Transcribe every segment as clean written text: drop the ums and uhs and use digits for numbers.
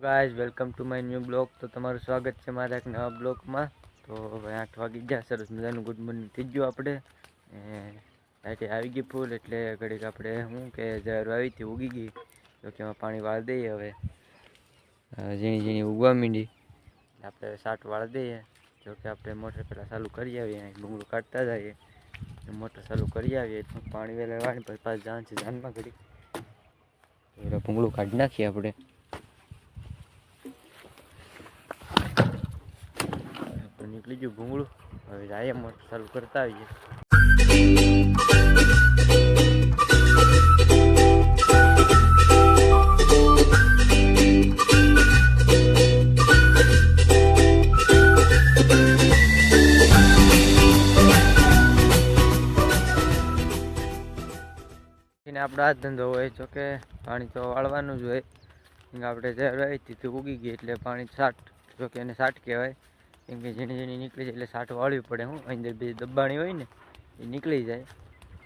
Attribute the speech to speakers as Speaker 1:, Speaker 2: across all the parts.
Speaker 1: Guys welcome to my new blog. તો તમારું સ્વાગત છે મારા એક નવા બ્લોગમાં. તો ભાઈ 8 વાગી ગયા, સરસ મજાનું ગુડ મોર્નિંગ થઈ ગયું આપણે. લાઈટે આવી ગઈ ફૂલ, એટલે ઘડીક આપણે શું કે જર આવી હતી ઉગી ગઈ, તો કે એમાં પાણી વાળી દઈએ. હવે ઝીણી ઝીણી ઉગવા માંડી, આપણે સાટ વાળી દઈએ. જો કે આપણે મોટર પહેલાં ચાલુ કરી આવીએ, ભૂંગળું કાઢતા જઈએ, મોટર ચાલુ કરી આવીએ, પાણી વહેલા વાળી પછી પાછું જવાનું છે જાનમાં ઘડી. ભૂંગળું કાઢી નાખીએ આપણે. નીકળી ગયું ભૂંગળું, હવે જઈએ મોટર ચાલુ કરતા આવીએ. આપણો આ ધંધો હોય, જો કે પાણી તો વાળવાનું જ હોય. આપણે જ્યારે આવી ઉગી ગઈ એટલે પાણી સાટ, જો કે એને સાટ કહેવાય. કેમ કે ઝીણી ઝીણી નીકળી જાય એટલે સાટ વાળવી પડે. હું અંદર બે દબાણી હોય ને એ નીકળી જાય.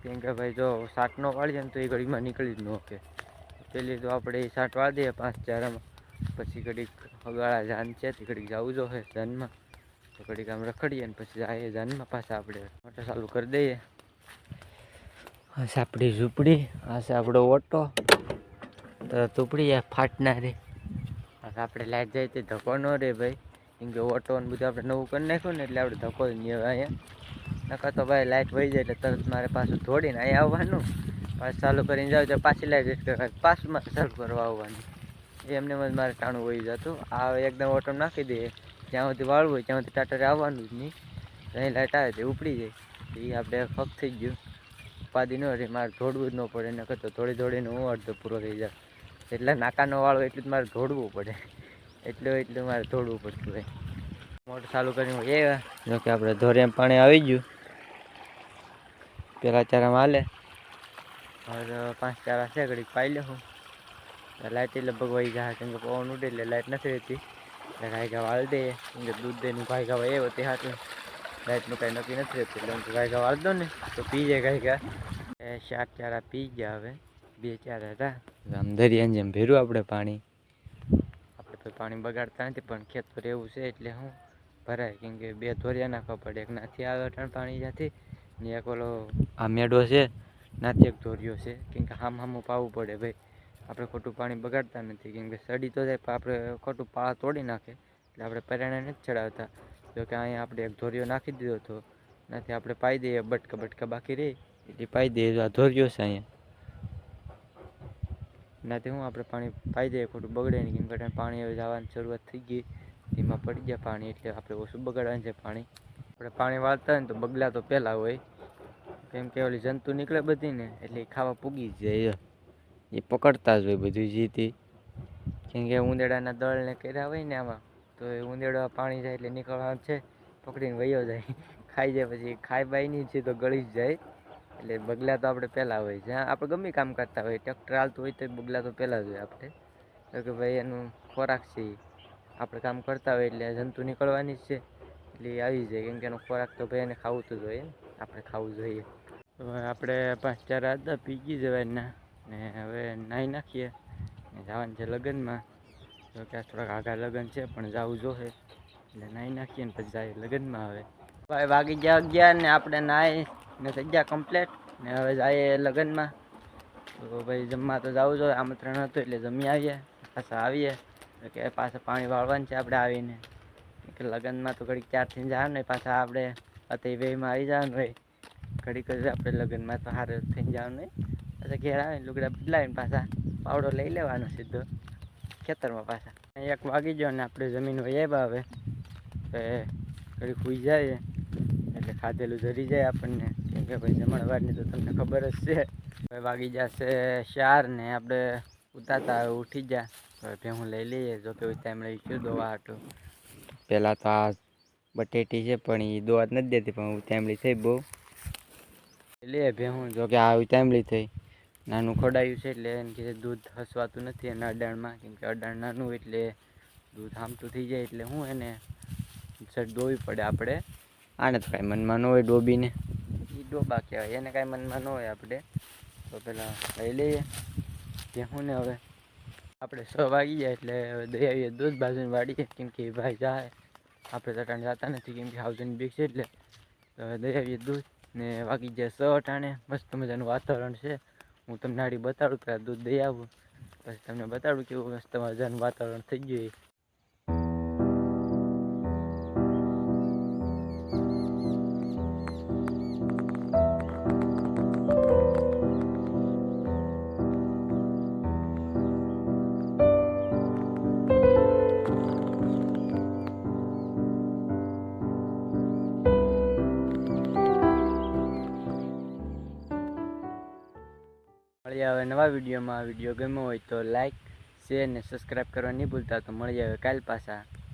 Speaker 1: કેમ કે ભાઈ જો સાટ ન વાળીએ ને તો એ ઘડીમાં નીકળી જ ન શકે. પેલી તો આપણે એ સાટ વાળી દઈએ 5-4 પછી ઘડીક હગાળા જાન છે તે ઘડીક જવું જો છે જાનમાં, તો ઘડીક આમ રખડીએ ને પછી જઈએ જાનમાં પાછા. આપણે મોટર ચાલુ કરી દઈએ. આ છે આપણી ઝૂંપડી, આ છે આપણો ઓટો. તો ઝૂંપડી ફાટનારી. આપણે લાઈટ જાય તે ધક્કો ન રહે ભાઈ, કેમ કે ઓટો ને બધું આપણે નવું કરી નાખ્યું ને એટલે આપણે ધક્કો જ નહીં હવે અહીંયા. નકર તો ભાઈ લાઈટ વહી જાય એટલે તરત મારે પાછું થોડીને અહીંયા આવવાનું, પાછું ચાલુ કરીને જાવ તો પાછી લાઈટ પાછું મારે ચાલુ કરવા આવવાનું. એમને મારે ટાણું વહી જતું. આ એકદમ ઓટો નાખી દઈએ, જ્યાં સુધી વાળવું હોય ત્યાં સુધી ટાટરે આવવાનું જ નહીં. અહીં લાઈટ આવે તે ઉપડી જાય, એ આપણે ફક થઈ ગયું. ઉપાધિ ન રહે, મારે દોડવું જ ન પડે. એને કરતો થોડીને હું અડધો પૂરો થઈ જાય. એટલે નાકાનો વાળો એટલું જ મારે દોડવું પડે, એટલું મારે દોડવું પડતું હોય. મોટર ચાલુ કરીને એ જો કે આપણે ધોરે પાણી આવી ગયું. પેલા ચારામાં હાલે, હવે 5 ચારા છે ઘડીક પાઈ લેવું. લાઇટ લગભગ વહી જાય, કેમ કે પવન ઉડે એટલે લાઇટ નથી રહેતી. એટલે ગાયગા વાળી દઈએ, કેમ કે દૂધ દઈને ગાયગા એ હોતી હાથે લાઇટનું કાંઈ નક્કી નથી રહેતું. એટલે ગાયગા વાળી દો ને તો પી જાય ગાયગા. 7 ચારા પી ગયા. હવે 2 ચારા હતા. આમ દરિયાને જેમ ભેરું આપણે પાણી. આપણે તો પાણી બગાડતા નથી, પણ ખેતર એવું છે એટલે હું ભરાય. કેમ કે 2 ધોરિયા નાખવા પડે, એક નાથી આવે અટાણ પાણી ત્યાંથી ને એક ઓલો આ મેડો છે નાથી એક ધોરિયો છે. કેમ કે હામું પાવું પડે ભાઈ, આપણે ખોટું પાણી બગાડતા નથી. કેમ કે સડી તો જાય પણ આપણે ખોટું પાળા તોડી નાખે, એટલે આપણે પરાણે નથી ચડાવતા. જો કે અહીંયા આપણે એક ધોરિયો નાખી દીધો હતો, નાથી આપણે પાઈ દઈએ. બટકા બાકી રહી એટલે પાઈ દઈએ. આ ધોરિયો છે અહીંયા, નાથી હું આપણે પાણી પાઈ દઈએ, ખોટું બગડે નહીં. કેમ કે પાણી હવે જવાની શરૂઆત થઈ ગઈ, તેમાં પડી ગયા પાણી, એટલે આપણે ઓછું બગાડવાનું છે પાણી. આપણે પાણી વાળતા હોય ને તો બગલા તો પહેલાં હોય, કેમ કે ઓલી જંતુ નીકળે બધી ને એટલે એ ખાવા પૂગી જ જાય. એ પકડતા જ હોય બધું જીતી. કેમ કે ઉંદેડાના દળને કર્યા હોય ને આમાં, તો એ ઉંદેડા પાણી જાય એટલે નીકળવાનું છે, પકડીને વયો જાય, ખાઈ જાય. પછી ખાઈ બાઈ નહીં છે તો ગળી જ જાય. એટલે બગલા તો આપણે પહેલાં હોય. જ્યાં આપણે ગમે કામ કરતા હોય, ટ્રેક્ટર હાલતું હોય તો બગલા તો પહેલાં જ હોય આપણે. તો કે ભાઈ એનું ખોરાક છે, આપણે કામ કરતા હોય એટલે જંતુ નીકળવાની જ છે, એટલે આવી જાય. કેમ કે એનો ખોરાક તો ભાઈ એને ખાવું તો જોઈએ, આપણે ખાવું જોઈએ. તો આપણે 5 ચારા હતા પી ગઈ જવાના, ને હવે નાહી નાખીએ ને જવાનું છે લગ્નમાં. તો કે થોડાક આગા લગ્ન છે પણ જવું જોશે, એટલે નાહી નાખીએ ને પછી જાય લગ્નમાં. હવે ભાઈ વાગી ગયા 11 ને આપણે નાહી ને થઈ ગયા કમ્પ્લેટ, ને હવે જઈએ લગ્નમાં. તો ભાઈ જમવા તો જવું જોઈએ, આમંત્રણ હતું એટલે જમી આવીએ. પાછા આવીએ કે પાછા પાણી વાળવાનું છે આપણે આવીને. કે લગ્નમાં તો ઘડીક 4 થઈને જવાનું હોય, પાછા આપણે અત્યારે વેમાં આવી જવાનું હોય. ઘડીક જ આપણે લગ્નમાં તો સારું થઈને જવાનું હોય. પાછા ઘેર આવીને લુગડા બદલાવીને પાછા પાવડો લઈ લેવાનો સીધો ખેતરમાં. પાછા 1 વાગી ગયો ને આપણે જમીન વહી આવ્યા. હવે ઘડીક સૂઈ જાય એટલે ખાધેલું જરી જાય આપણને. કેમ કે ભાઈ જમણવારની તો તમને ખબર જ છે. હવે વાગી જશે 4 ને આપણે ઉતારતા ઉઠી ગયા. હવે ભેહું લઈ લઈએ. જો કે ટાઈમ લઈ ગયો દોવા હાટું. પહેલાં તો આ બટેટી છે પણ એ દોવા જ નથી દેતી, પણ ઉતામળી થઈ બહુ લે ભેહું. જો કે આ ઉતામળી થઈ, નાનું ખોડાયું છે એટલે એને કીધે દૂધ હસવાતું નથી એના અડાણમાં. કેમ કે અડાણ નાનું એટલે દૂધ હામતું થઈ જાય, એટલે હું એને સર દોવી પડે આપણે. આને તો કાંઈ મનમાં ન હોય ડોબીને, એ ડોબા કહેવાય, એને કાંઈ મનમાં ન હોય આપણે. તો પહેલાં લઈ લઈએ ભેહુંને. હવે આપણે 6 વાગી જાય એટલે દઈ આવીએ દૂધ બાજુની વાડીએ, કેમ કે ભાઈ જાય આપણે તટાણ જતા નથી, કેમ કે હાઉસની બીક છે. એટલે દઈ આવીએ દૂધ ને વાગી જાય 6 અટાણે. મસ્ત મજાનું વાતાવરણ છે. હું તમને નાડી બતાડું કે દૂધ દઈ આવું, પછી તમને બતાડું કેવું મસ્ત મજાનું વાતાવરણ થઈ ગયું. મળીએ હવે નવા વિડીયોમાં. વિડીયો ગમ્યો હોય તો લાઈક, શેર ને સબસ્ક્રાઈબ કરવા નહીં ભૂલતા. તો મળીએ હવે કાલ પાછા.